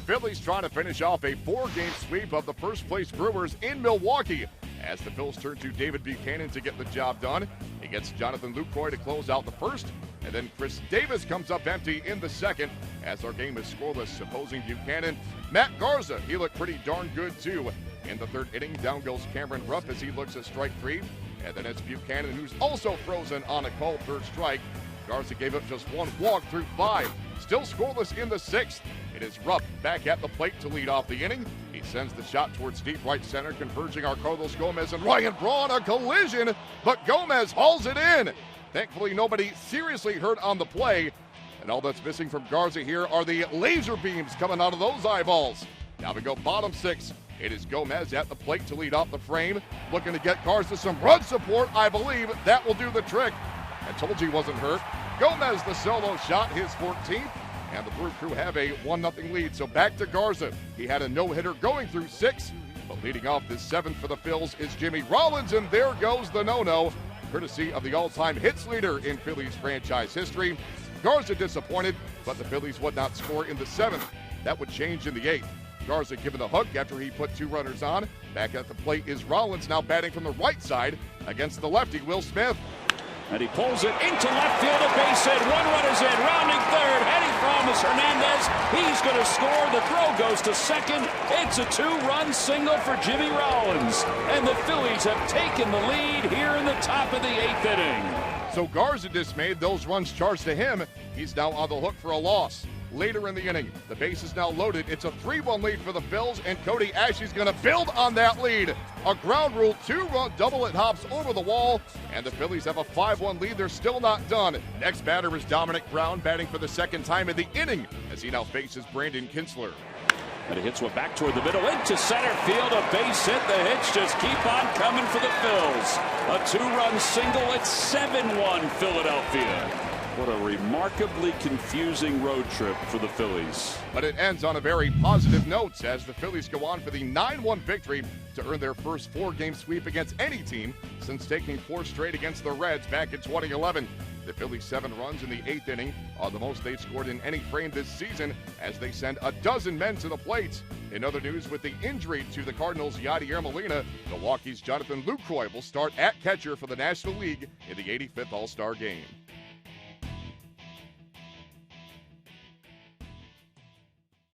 Phillies trying to finish off a 4-game sweep of the first-place Brewers in Milwaukee. As the Phils turn to David Buchanan to get the job done. He gets Jonathan Lucroy to close out the first, and then Chris Davis comes up empty in the second. As our game is scoreless, opposing Buchanan, Matt Garza, he looked pretty darn good too. In the third inning, down goes Cameron Rupp as he looks at strike 3. And then it's Buchanan, who's also frozen on a called third strike. Garza gave up just 1 walk through 5. Still scoreless in the 6th. It is Rupp back at the plate to lead off the inning. He sends the shot towards deep right center, converging our Carlos Gomez and Ryan Braun. A collision, but Gomez hauls it in. Thankfully, nobody seriously hurt on the play. And all that's missing from Garza here are the laser beams coming out of those eyeballs. Now we go bottom 6. It is Gomez at the plate to lead off the frame. Looking to get Garza some run support. I believe that will do the trick. I told you he wasn't hurt. Gomez the solo shot, his 14th. And the Brew Crew have a 1-0 lead. So back to Garza. He had a no-hitter going through 6. But leading off this 7th for the Phils is Jimmy Rollins. And there goes the no-no, courtesy of the all-time hits leader in Phillies franchise history. Garza disappointed, but the Phillies would not score in the 7th. That would change in the 8th. Garza given the hook after he put 2 runners on. Back at the plate is Rollins, now batting from the right side against the lefty, Will Smith. And he pulls it into left field, a base hit. 1 run is in, rounding third, heading from is Hernandez. He's going to score. The throw goes to second. It's a 2-run single for Jimmy Rollins. And the Phillies have taken the lead here in the top of the 8th inning. So Garza dismayed, those runs charged to him. He's now on the hook for a loss. Later in the inning, the base is now loaded. It's a 3-1 lead for the Phils, and Cody Ashley's going to build on that lead. A ground rule 2-run double. It hops over the wall, and the Phillies have a 5-1 lead. They're still not done. Next batter is Dominic Brown, batting for the 2nd time in the inning as he now faces Brandon Kinsler. And he hits one back toward the middle into center field. A base hit. The hits just keep on coming for the Phils. A 2-run single. It's 7-1 Philadelphia. What a remarkably confusing road trip for the Phillies. But it ends on a very positive note as the Phillies go on for the 9-1 victory to earn their first 4-game sweep against any team since taking 4 straight against the Reds back in 2011. The Phillies' 7 runs in the 8th inning are the most they've scored in any frame this season as they send a dozen men to the plate. In other news, with the injury to the Cardinals' Yadier Molina, Milwaukee's Jonathan Lucroy will start at catcher for the National League in the 85th All-Star Game.